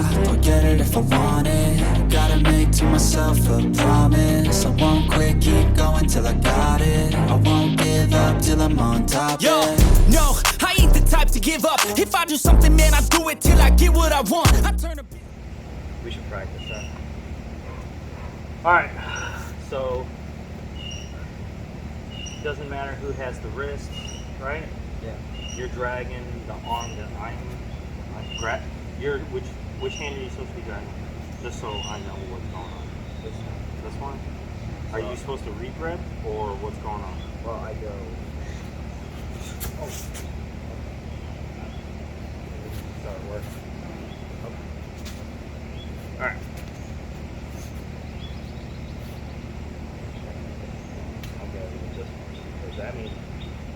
I'll get it if I want it. Gotta make to myself a promise. I won't quit, keep going till I got it. I won't give up till I'm on top. Yo, no, I ain't the type to give up. If I do something, man, I do it till I get what I want. I turn a... We should practice that. Alright, so doesn't matter who has the wrist, right? Yeah. You're dragging the arm that I'm which hand are you supposed to be dragging? Just so I know what's going on. This one? Are you supposed to re-grip or what's going on? Well, I go. Oh. Start working. Alright. I'll go with this one. Because that means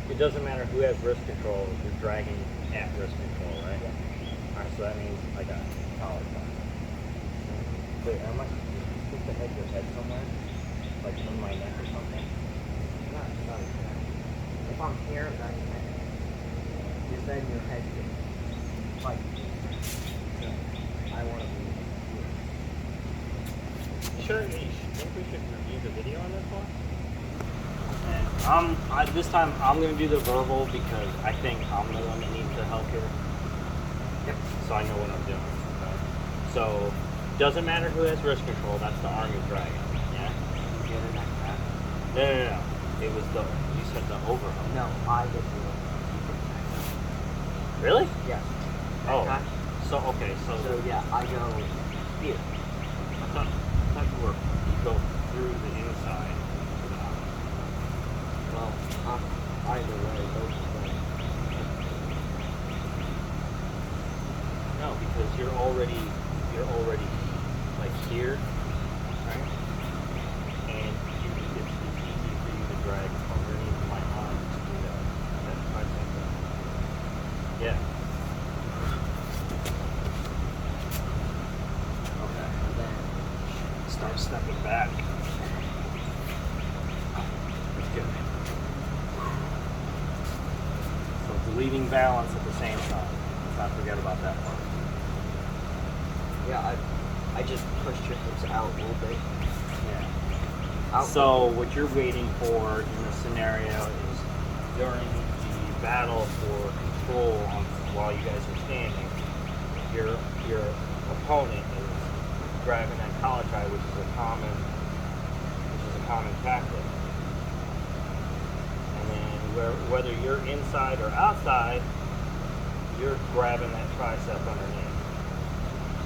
it doesn't matter who has wrist control, you're dragging at wrist control, right? Yeah. Alright, so that means I got collar time. Wait, am I supposed to head your head somewhere? Like on my neck or something? Not exactly. If I'm here, then you're saying your head gets like. I want to be here. Sure, you think we should review the video on this one? And this time I'm going to do the verbal because I think I'm the one that needs the help here. Yep. So I know what I'm doing. Okay? So, doesn't matter who has wrist control, that's the arm you're dragging. Yeah? You get it like that? No. It was you said the overhook. No, I get the Really? Yes. Oh. Okay. So, okay, so yeah, I go here. I thought you go through the inside. Well, either way, both of them. No, because you're already like here, right? And it's easy for you to drag underneath my arm to do that tricep. Yeah. Okay. And then Start stepping back. That's good. So deleting balance at the same time. Let's not forget about that part. yeah, I just pushed your hips out a little bit. Yeah. Out. So what you're waiting for in this scenario is during the battle for control while you guys are standing, your opponent is grabbing that collar tie, which is a common tactic. And then whether you're inside or outside, you're grabbing that tricep underneath.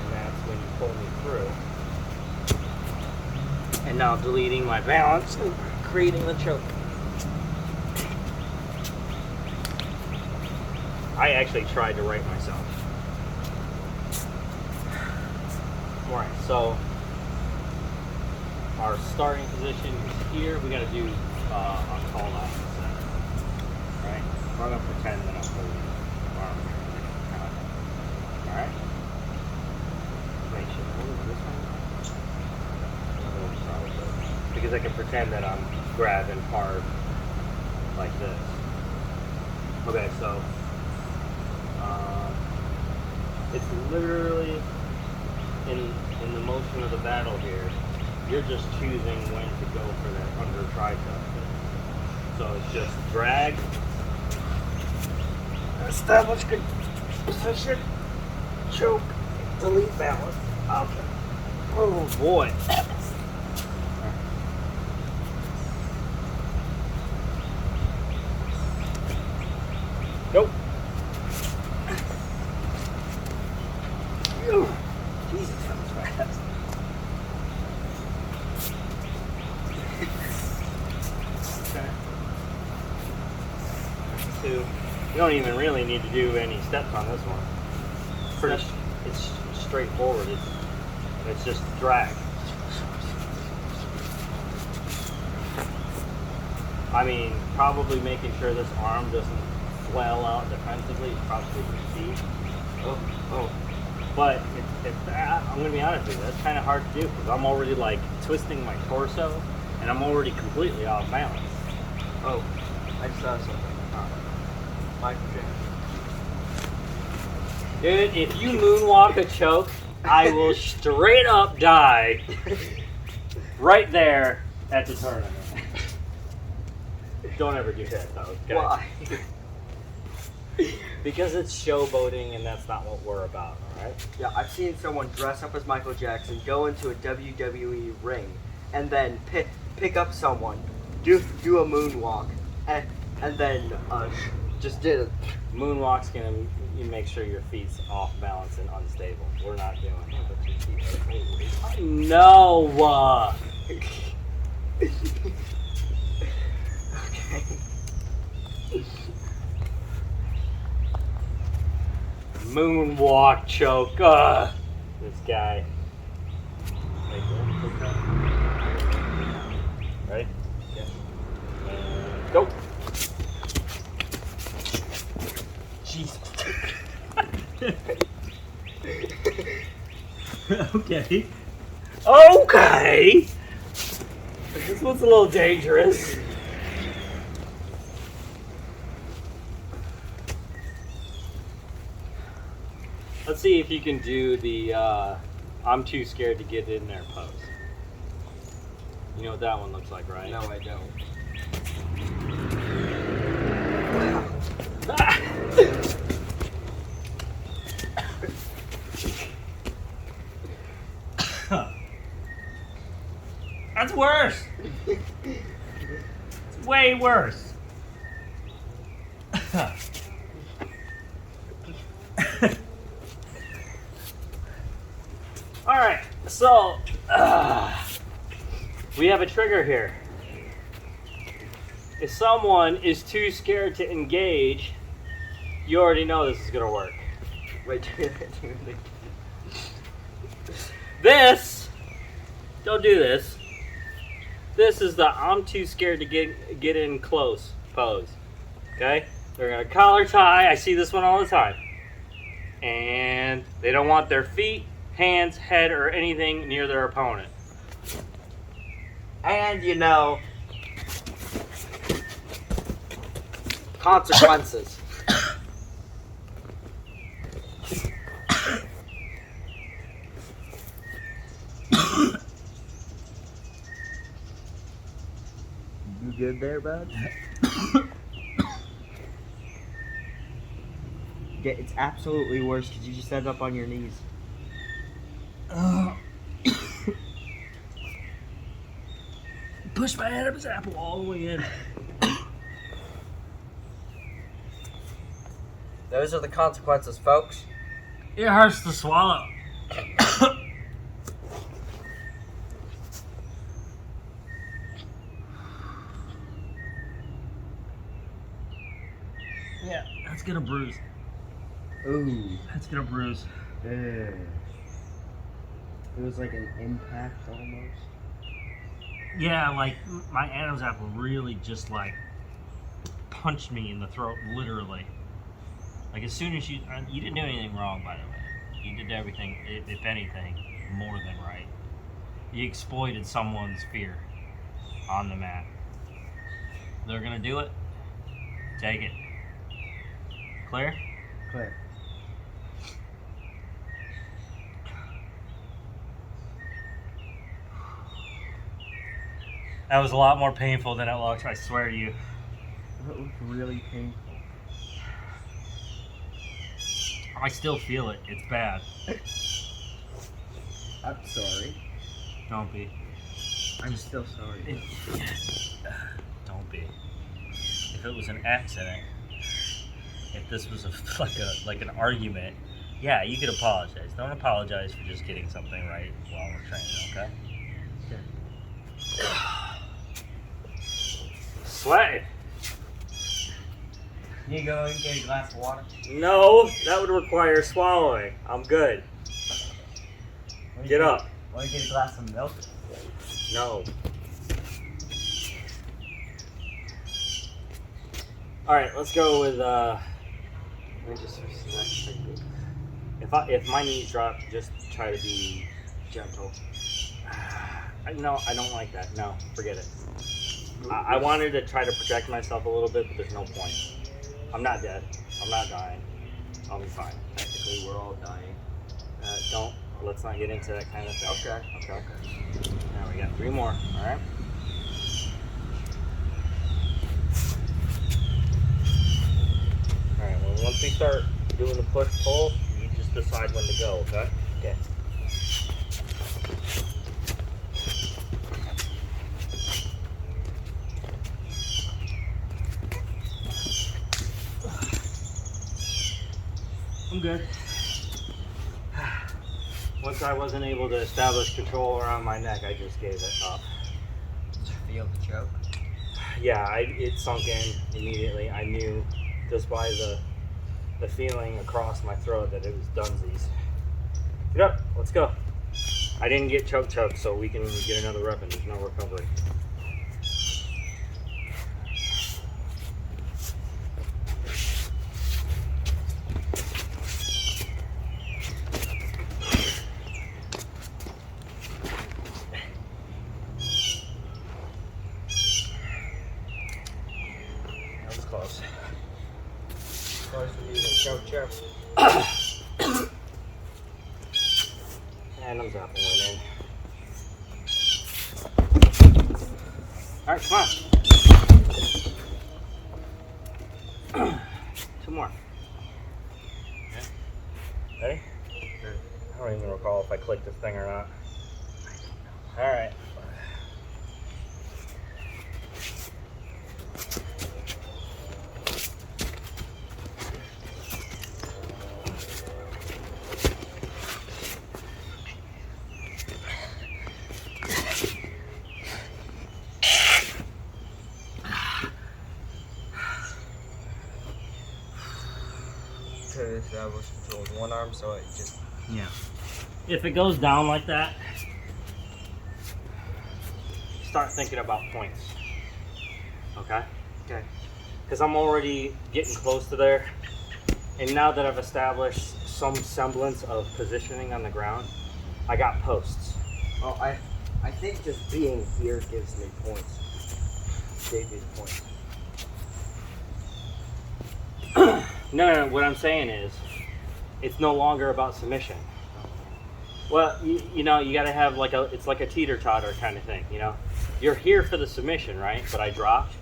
And that's when you pull me through. And now deleting my balance and creating the choke. I actually tried to right myself. Alright, so our starting position is here. We gotta do a call out in the center. Right? I'm gonna pretend that I'm holding the arm here. Alright? Wait, should I move this one? Because I can pretend that I'm grabbing hard like this. Okay, so it's literally in the motion of the battle here. You're just choosing when to go for that under tricep. So it's just drag, establish good position, choke, delete balance. Okay. Oh boy. Nope. Jesus, that was fast. Okay. Two. You don't even really need to do any steps on this one. It's straightforward. It's just drag. I mean, probably making sure this arm doesn't flail out defensively is probably the key. Oh. But I'm going to be honest with you, that's kind of hard to do because I'm already like twisting my torso and I'm already completely off balance. Oh, I just saw something. My Dude, if you moonwalk a choke, I will straight up die right there at the tournament. Don't ever do that though. Okay? Why? Because it's showboating and that's not what we're about, alright? Yeah, I've seen someone dress up as Michael Jackson, go into a WWE ring, and then pick up someone, do a moonwalk, and then just did a... Moonwalk's gonna you make sure your feet's off balance and unstable. We're not doing that. No! Okay. Moonwalk choke. This guy. Ready? Yeah. And go. Jesus. Okay. Okay. This one's a little dangerous. Let's see if you can do the I'm too scared to get in there pose. You know what that one looks like, right? No, I don't. That's worse. It's way worse. All right, so we have a trigger here. If someone is too scared to engage, you already know this is gonna work. Wait, This, don't do this. This is the I'm too scared to get in close pose. Okay? They're gonna collar tie. I see this one all the time. And they don't want their feet, hands, head, or anything near their opponent. and you know, consequences. You good there, bud? Yeah, it's absolutely worse because you just end up on your knees. Push my Adam's apple all the way in. Those are the consequences, folks. It hurts to swallow. Yeah, that's gonna bruise. Ooh. That's gonna bruise. It was like an impact almost. Yeah, like my Adam's apple really just like punched me in the throat, literally. Like as soon as you didn't do anything wrong, by the way. You did everything, if anything, more than right. You exploited someone's fear on the mat. They're gonna do it. Take it. Clear? Clear. That was a lot more painful than it looked, I swear to you. That looked really painful. I still feel it. It's bad. I'm sorry. Don't be. I'm still sorry. Don't be. If it was an accident, if this was like an argument, yeah, you could apologize. Don't apologize for just getting something right while we're training, okay? Sweating. You go and get a glass of water. No, that would require swallowing. I'm good. Get up. Want to get a glass of milk? No. All right, let's go with. Let me just if my knees drop, just try to be gentle. No, I don't like that. No, forget it. I wanted to try to protect myself a little bit, but there's no point. I'm not dead. I'm not dying. I'll be fine. Technically, we're all dying. Don't let's not get into that kind of thing. Okay. Now we got 3 more. All right. All right. Well, once we start doing the push-pull, you just decide when to go. Okay. Okay. I'm good. Once I wasn't able to establish control around my neck, I just gave it up. Did you feel the choke? Yeah, it sunk in immediately. I knew just by the feeling across my throat that it was dunsies. Get up, let's go. I didn't get choke, so we can get another rep and there's no recovery. That was close. Close to using choke. And I'm zapping one in. Alright, come on. 2 more. Okay. Ready? Good. I don't even recall if I clicked this thing or not. Alright. That was controlled one arm, so it just. Yeah. If it goes down like that, start thinking about points. Okay? Okay. Because I'm already getting close to there. And now that I've established some semblance of positioning on the ground, I got posts. Oh, I think just being here gives me points. Gave me the points. No, what I'm saying is, it's no longer about submission. Well, you know, you gotta have it's like a teeter-totter kind of thing, you know? You're here for the submission, right? But I dropped.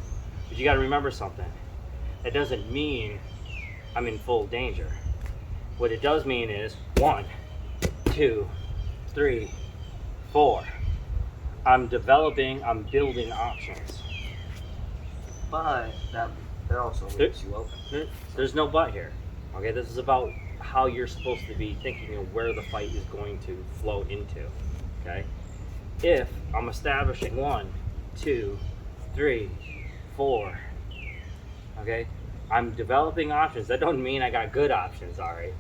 But you gotta remember something. That doesn't mean I'm in full danger. What it does mean is 1, 2, 3, 4. I'm building options. But that also leaves you open. There's no but here. Okay, this is about how you're supposed to be thinking of where the fight is going to flow into. Okay? If I'm establishing 1, 2, 3, 4, okay, I'm developing options. That doesn't mean I got good options, all right?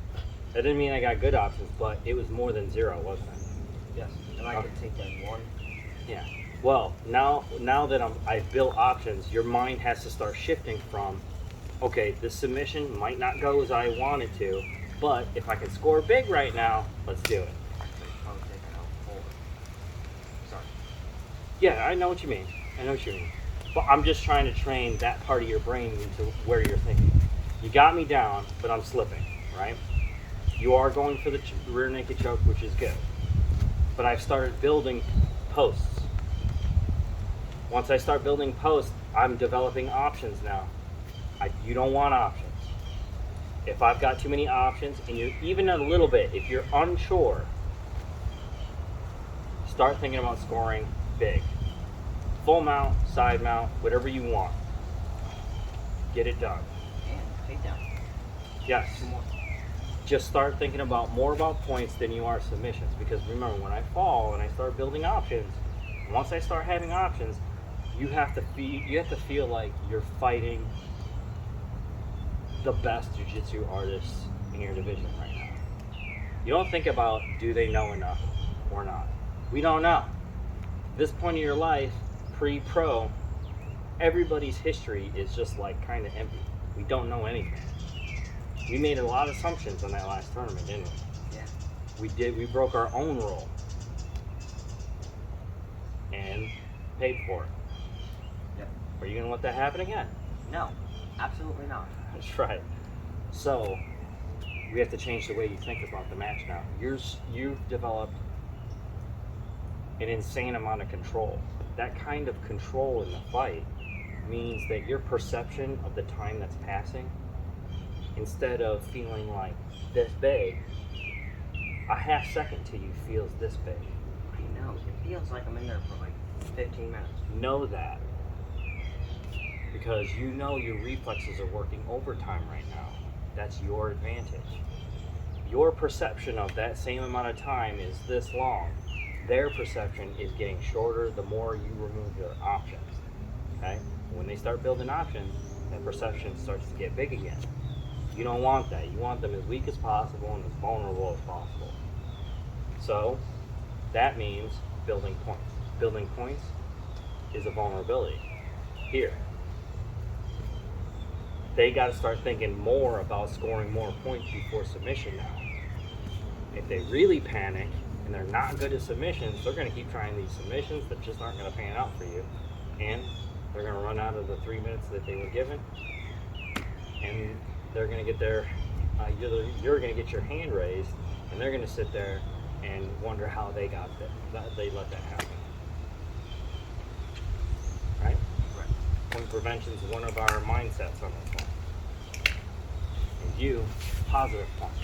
That didn't mean I got good options, but it was more than 0, wasn't it? Yes. And I could take that 1. Yeah. Well, now that I've built options, your mind has to start shifting from, okay, this submission might not go as I want it to, but if I can score big right now, let's do it. I'll take it out forward. Sorry. Yeah, I know what you mean. But I'm just trying to train that part of your brain into where you're thinking. You got me down, but I'm slipping, right? You are going for the rear naked choke, which is good. But I've started building posts. Once I start building posts, I'm developing options now. You don't want options. If I've got too many options, and you even a little bit, if you're unsure, start thinking about scoring big. Full mount, side mount, whatever you want. Get it done. And take down. Yes. 2 more. Just start thinking more about points than you are submissions. Because remember, when I fall and I start building options, once I start having options, you have to feel like you're fighting the best jiu-jitsu artists in your division right now. You don't think about, do they know enough or not? We don't know. At this point in your life, pre-pro, everybody's history is just like kind of empty. We don't know anything. We made a lot of assumptions on that last tournament, didn't we? Yeah. We did. We broke our own rule and paid for it. Yep. Are you going to let that happen again? No, absolutely not. That's right. So, we have to change the way you think about the match now. You've developed an insane amount of control. That kind of control in the fight means that your perception of the time that's passing, instead of feeling like this big, a half second to you feels this big. I know. It feels like I'm in there for like 15 minutes. Know that. Because you know your reflexes are working overtime right now. That's your advantage. Your perception of that same amount of time is this long. Their perception is getting shorter the more you remove your options. Okay? When they start building options, that perception starts to get big again. You don't want that. You want them as weak as possible and as vulnerable as possible. So that means building points. Building points is a vulnerability. Here, they got to start thinking more about scoring more points before submission now. If they really panic and they're not good at submissions, they're going to keep trying these submissions that just aren't going to pan out for you, and they're going to run out of the 3 minutes that they were given, and they're going to get their you're going to get your hand raised, and they're going to sit there and wonder how they got that, they let that happen. Right? Point prevention is one of our mindsets on this one. And you, positive points.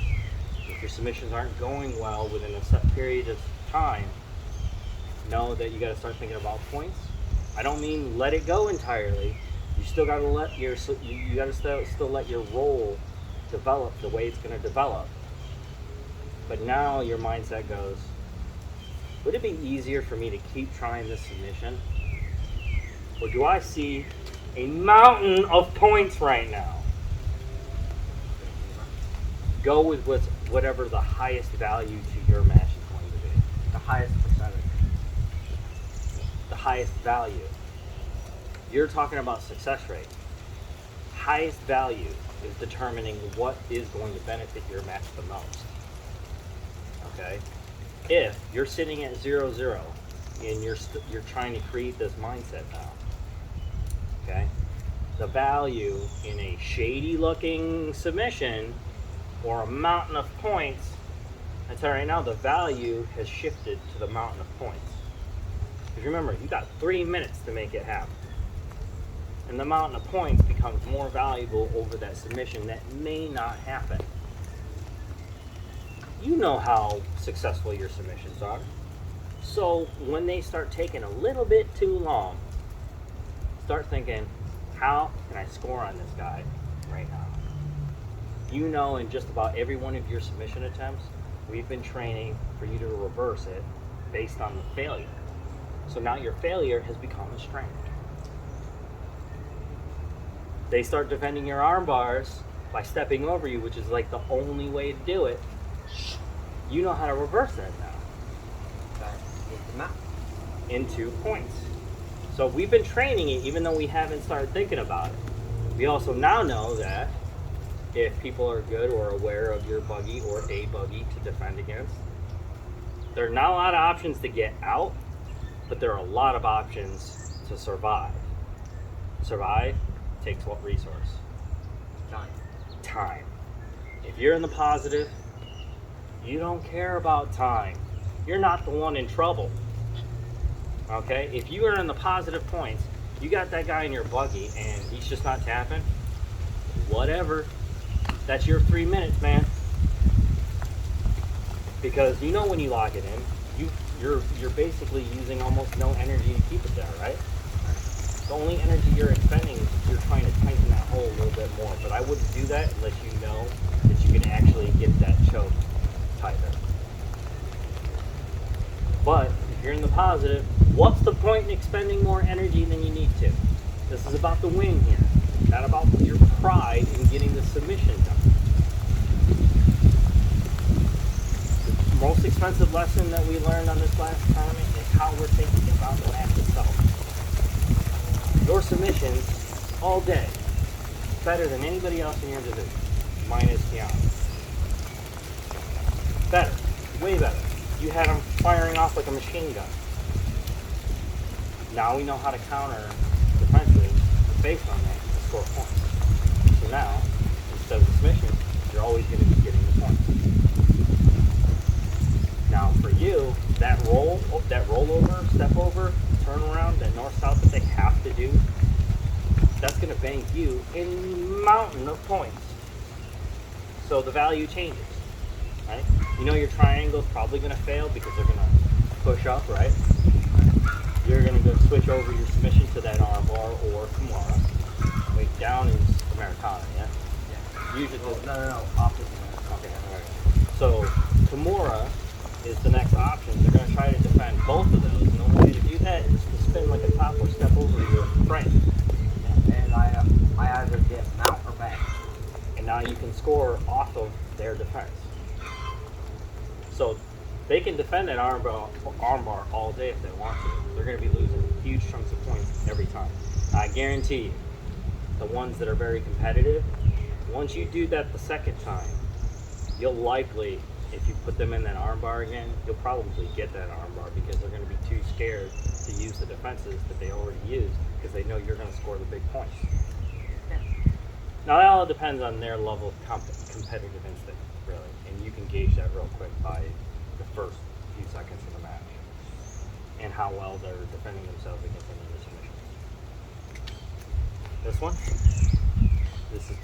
If your submissions aren't going well within a set period of time, know that you got to start thinking about points. I don't mean let it go entirely. You still got to let your still let your role develop the way it's going to develop. But now your mindset goes, would it be easier for me to keep trying this submission? Or do I see a mountain of points right now? Go with whatever the highest value to your match is going to be. The highest percentage. The highest value. You're talking about success rate. Highest value is determining what is going to benefit your match the most. Okay? If you're sitting at 0-0 and you're trying to create this mindset now, okay? The value in a shady looking submission or a mountain of points, I tell you right now, the value has shifted to the mountain of points. Because remember, you got 3 minutes to make it happen. And the mountain of points becomes more valuable over that submission that may not happen. You know how successful your submissions are. So when they start taking a little bit too long, start thinking, how can I score on this guy right now? You know, in just about every one of your submission attempts, we've been training for you to reverse it based on the failure. So now your failure has become a strength. They start defending your arm bars by stepping over you, which is like the only way to do it. You know how to reverse that now into points. So we've been training it even though we haven't started thinking about it. We also now know that if people are good or aware of your buggy or a buggy to defend against, there are not a lot of options to get out, but there are a lot of options to survive. Survive takes what resource? Time. If you're in the positive, you don't care about time. You're not the one in trouble. Okay? If you are in the positive points, you got that guy in your buggy and he's just not tapping, whatever. That's your 3 minutes, man. Because you know when you lock it in, you're basically using almost no energy to keep it there, right? The only energy you're expending is you're trying to tighten that hole a little bit more. But I wouldn't do that unless you know that you can actually get that choke tighter. But if you're in the positive, what's the point in expending more energy than you need to? This is about the win here, not about your pride in getting the submission done. The most expensive lesson that we learned on this last tournament is how we're thinking about the match itself. Your submissions all day better than anybody else in your division, minus Keanu. Better, way better. You had them firing off like a machine gun. Now we know how to counter defensively based on that to score points. So now, instead of the submission, you're always going to be getting the points. Now for you, that rollover, step over, turn around, that north-south that they have to do, that's going to bank you a mountain of points. So the value changes, right? You know your triangle's probably going to fail because they're going to push up, right? You're going to go switch over your submission to that armbar or Kimura. Weight down is Americana, yeah? Yeah. Usually, No, opposite. Okay, alright. So Kimura is the next option. They're going to try to defend both of those, and the only way to do that is to spin like a top or step over your frame. And I either get mount or back. And now you can score off of their defense. So they can defend that armbar all day if they want to. They're going to be losing huge chunks of points every time. I guarantee you, the ones that are very competitive, once you do that the second time, you'll likely, if you put them in that armbar again, you'll probably get that armbar because they're going to be too scared to use the defenses that they already use because they know you're going to score the big points. Now that all depends on their level of competitive instinct, really, and you can gauge that real quick by the first few seconds of the match and how well they're defending themselves against another submission. This one, this is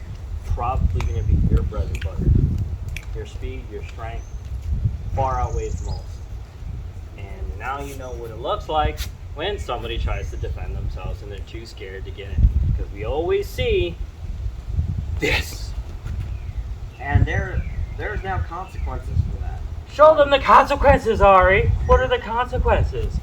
probably going to be your bread and butter. Your speed, your strength far outweighs most. And now you know what it looks like when somebody tries to defend themselves and they're too scared to get in. Because we always see this. And there's now consequences for that. Show them the consequences, Ari. What are the consequences?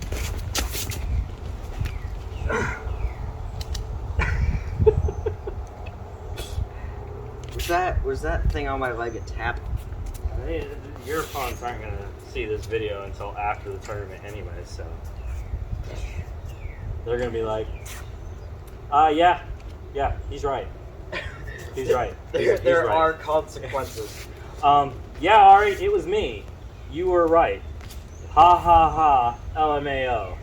Was that thing on my leg a tap? Your opponents aren't going to see this video until after the tournament anyway, so they're going to be like, yeah, he's right. He's right. He's There right. are consequences. Yeah, Ari, it was me. You were right. Ha ha ha, LMAO.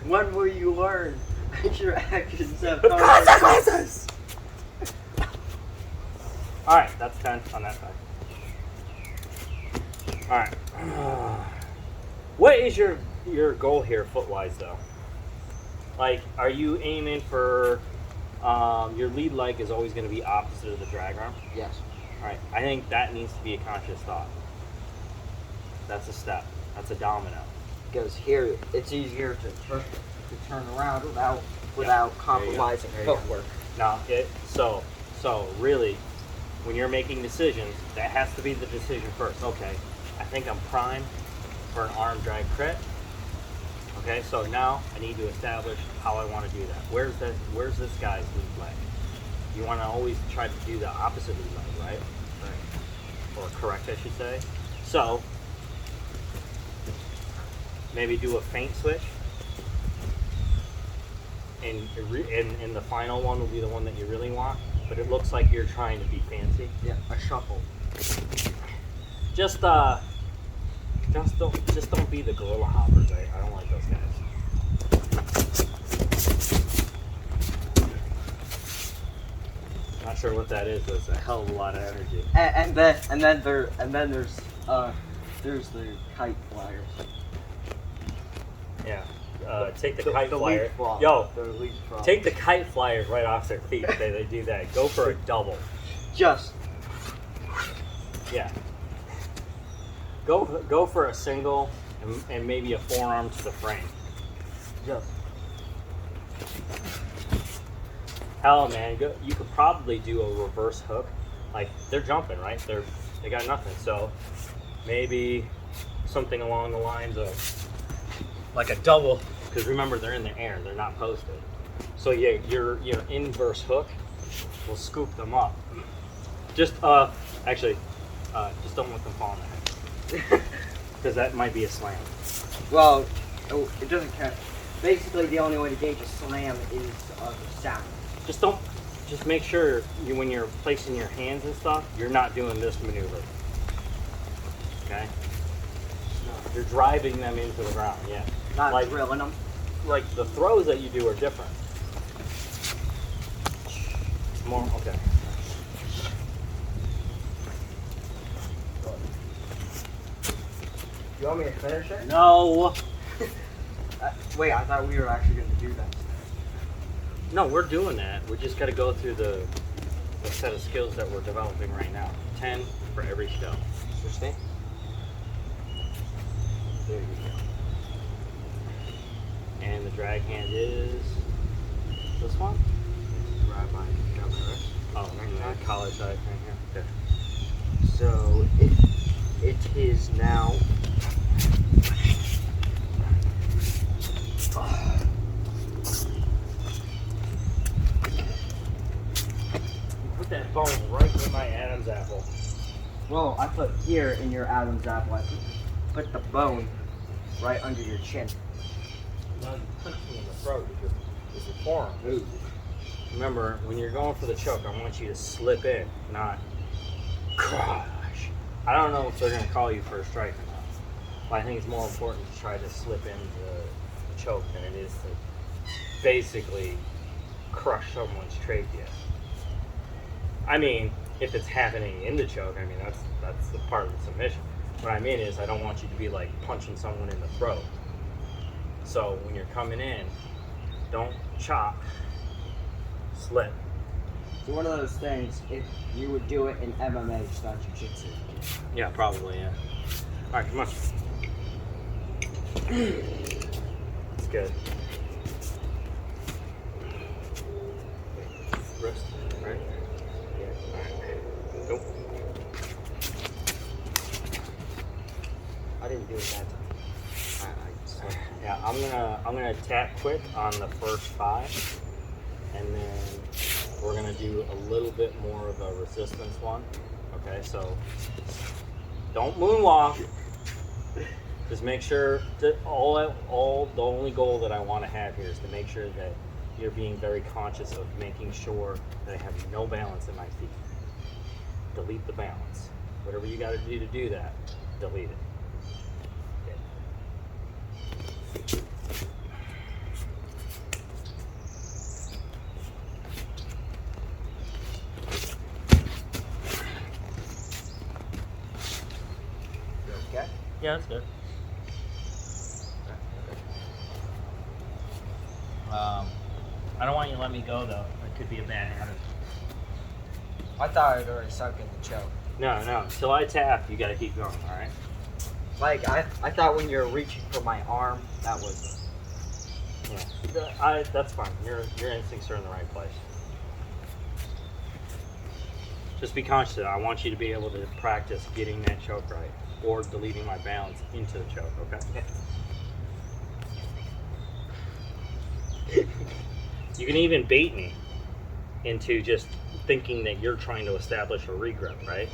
When will you learn that your actions have Consequences! Alright, that's 10 on that side. Alright. What is your goal here, foot-wise, though? Like, are you aiming for... your lead leg is always going to be opposite of the drag arm? Yes. Alright, I think that needs to be a conscious thought. That's a step. That's a domino. Because here, it's easier to turn around without compromising footwork. Now, so really, when you're making decisions, that has to be the decision first. Okay, I think I'm primed for an arm drag crit. Okay, so now I need to establish how I want to do that. Where's this guy's lead leg? You want to always try to do the opposite lead leg, right? Right. Or correct, I should say. So maybe do a feint switch. And the final one will be the one that you really want, but it looks like you're trying to be fancy. Yeah, a shuffle. Just don't be the gorilla hoppers. I don't like those guys. Not sure what that is, but it's a hell of a lot of energy. And then there's the kite flyers. Yeah. Take the kite flyer. leaf frog. Yo, The leaf frog. take the kite flyers right off their feet. They do that. Go for a double. Just. Yeah. Go for a single and maybe a forearm to the frame. Just. Hell, man, you could probably do a reverse hook. Like, they're jumping, right? They got nothing. So maybe something along the lines of like a double, because remember, they're in the air, they're not posted. So yeah, your inverse hook will scoop them up. Just actually, just don't let them fall in the head, because that might be a slam. Well, it doesn't count. Basically, the only way to gauge a slam is the sound. Just make sure when you're placing your hands and stuff, you're not doing this maneuver. Okay? You're driving them into the ground, yeah. Not like, drilling them. Like the throws that you do are different. More, okay. You want me to finish it? No. Wait, I thought we were actually going to do that. No, we're doing that. We just got to go through the set of skills that we're developing right now. 10 for every skill. Understand? There you go. And the drag hand is this one? Right by my wrist. Oh, right the collar side right here. Okay. So it is now. Put that bone right in my Adam's apple. Well, I put here in your Adam's apple. I put the bone right under your chin. Now you punch me in the throat with your forearm. Ooh. Remember, when you're going for the choke, I want you to slip in, not crush. I don't know if they're going to call you for a strike or not, but I think it's more important to try to slip into the choke than it is to basically crush someone's trachea. I mean, if it's happening in the choke, I mean, that's the part of the submission. What I mean is I don't want you to be like punching someone in the throat. So when you're coming in, don't chop, slip. So one of those things, if you would do it in MMA, just not Jiu-Jitsu. Yeah, probably, yeah. All right, come on. That's good. Wrist, right? Yeah. Go. I didn't do it that time. Yeah, I'm gonna tap quick on the first 5, and then we're gonna do a little bit more of a resistance one. Okay, so don't moonwalk. Just make sure that the only goal that I want to have here is to make sure that you're being very conscious of making sure that I have no balance in my feet. Delete the balance. Whatever you got to do that, delete it. Okay? Yeah, that's good. I don't want you to let me go though. It could be a bad habit. I thought I'd already sunk in the choke. No. Till I tap, you gotta keep going, alright? Like, I thought when you were reaching for my arm, that was... Yeah. That's fine. Your instincts are in the right place. Just be conscious of it. I want you to be able to practice getting that choke right, or deleting my balance into the choke, okay? You can even bait me into just thinking that you're trying to establish a regrip, right?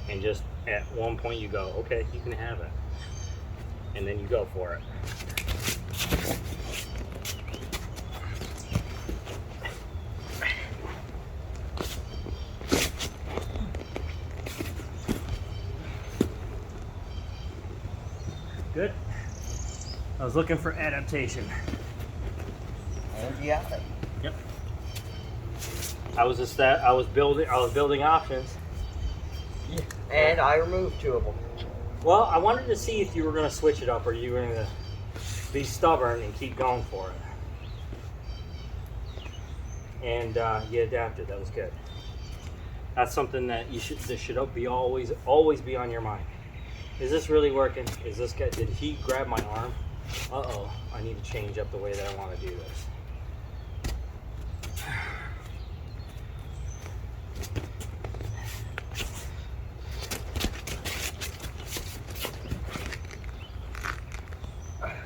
And just at one point you go, okay, you can have it. And then you go for it. Good. I was looking for adaptation. And you have it. Yep. I was building options. Yeah. And I removed 2 of them. Well, I wanted to see if you were going to switch it up or you were going to be stubborn and keep going for it. And you adapted. That was good. That's something that should be always be on your mind. Is this really working? Is this guy? Did he grab my arm? Uh-oh, I need to change up the way that I want to do this.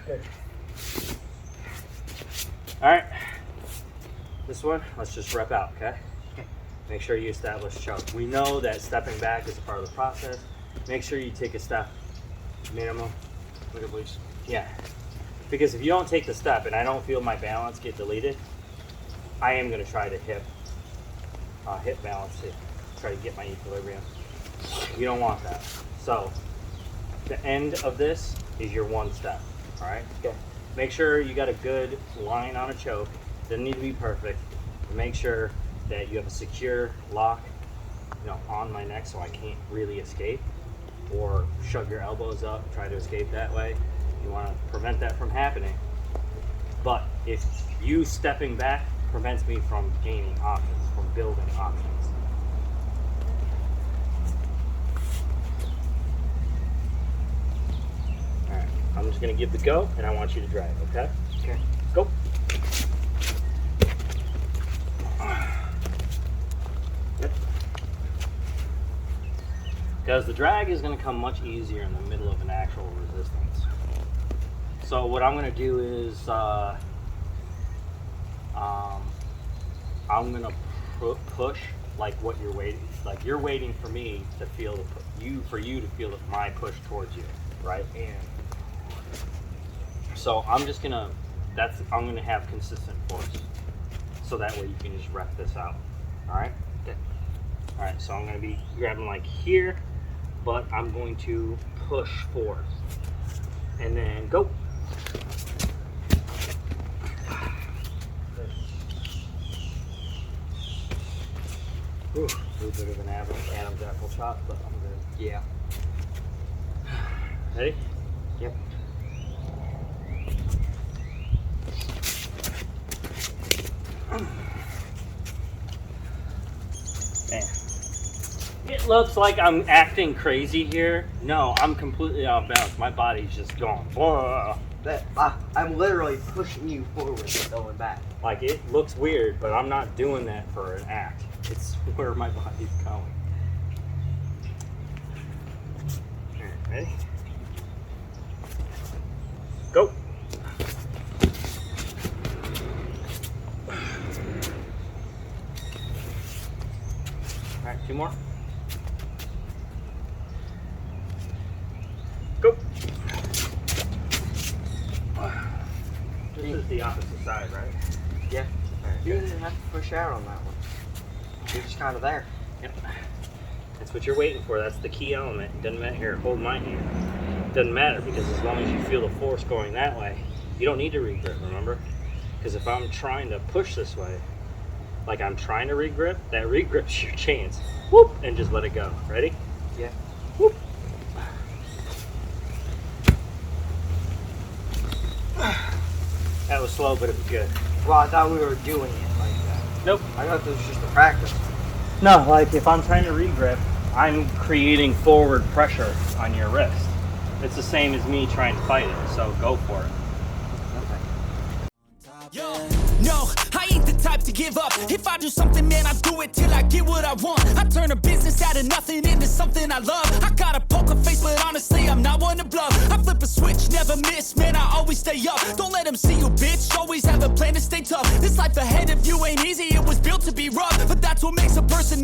Good. All right, this one, let's just rep out, okay? Make sure you establish choke. We know that stepping back is a part of the process. Make sure you take a step, minimum. Look at Lucie. Yeah, because if you don't take the step and I don't feel my balance get deleted, I am going to try to hip balance it, try to get my equilibrium. You don't want that. So the end of this is your 1 step. All right. Okay. Make sure you got a good line on a choke. Doesn't need to be perfect. But make sure that you have a secure lock, on my neck, so I can't really escape. or shove your elbows up, try to escape that way. You want to prevent that from happening. But if you stepping back prevents me from gaining options, from building options. Alright, I'm just going to give the go, and I want you to drag, okay? Okay. Go. Yep. Because the drag is going to come much easier in the middle of an actual resistance. So what I'm going to do is I'm going to push like what you're waiting. Like you're waiting for me to feel for you to feel my push towards you, right? And so I'm just gonna I'm gonna have consistent force, so that way you can just rep this out. All right. Okay. All right. So I'm gonna be grabbing like here, but I'm going to push forward, and then go. Ooh, a little bit of an Adam's apple chop, but I'm good. Yeah. Ready? Yep. Man. It looks like I'm acting crazy here. No, I'm completely off balance. My body's just going. Whoa. I'm literally pushing you forward and going back. Like it looks weird, but I'm not doing that for an act. It's where my body's going. Alright, ready? Go. Alright, 2 more. Go. This is the opposite side, right? Yeah. Alright, You good. didn't have to push out on that one. You're just kind of there. Yep. That's what you're waiting for. That's the key element. It doesn't matter. Here, hold my hand. It doesn't matter because as long as you feel the force going that way, you don't need to regrip, remember? Because if I'm trying to push this way, like I'm trying to regrip, that regrip's your chance. Whoop! And just let it go. Ready? Yeah. Whoop! That was slow, but it was good. Well, I thought we were doing it like that. Nope. I thought this was just a practice. No, like if I'm trying to regrip, I'm creating forward pressure on your wrist. It's the same as me trying to fight it, so go for it. Yo, no, I ain't the type to give up. If I do something, man, I do it till I get what I want. I turn a business out of nothing into something I love. I got a poker face, but honestly, I'm not one to bluff. I flip a switch, never miss, man, I always stay up. Don't let them see you, bitch, always have a plan to stay tough. This life ahead of you ain't easy, it was built to be rough. But that's what makes a person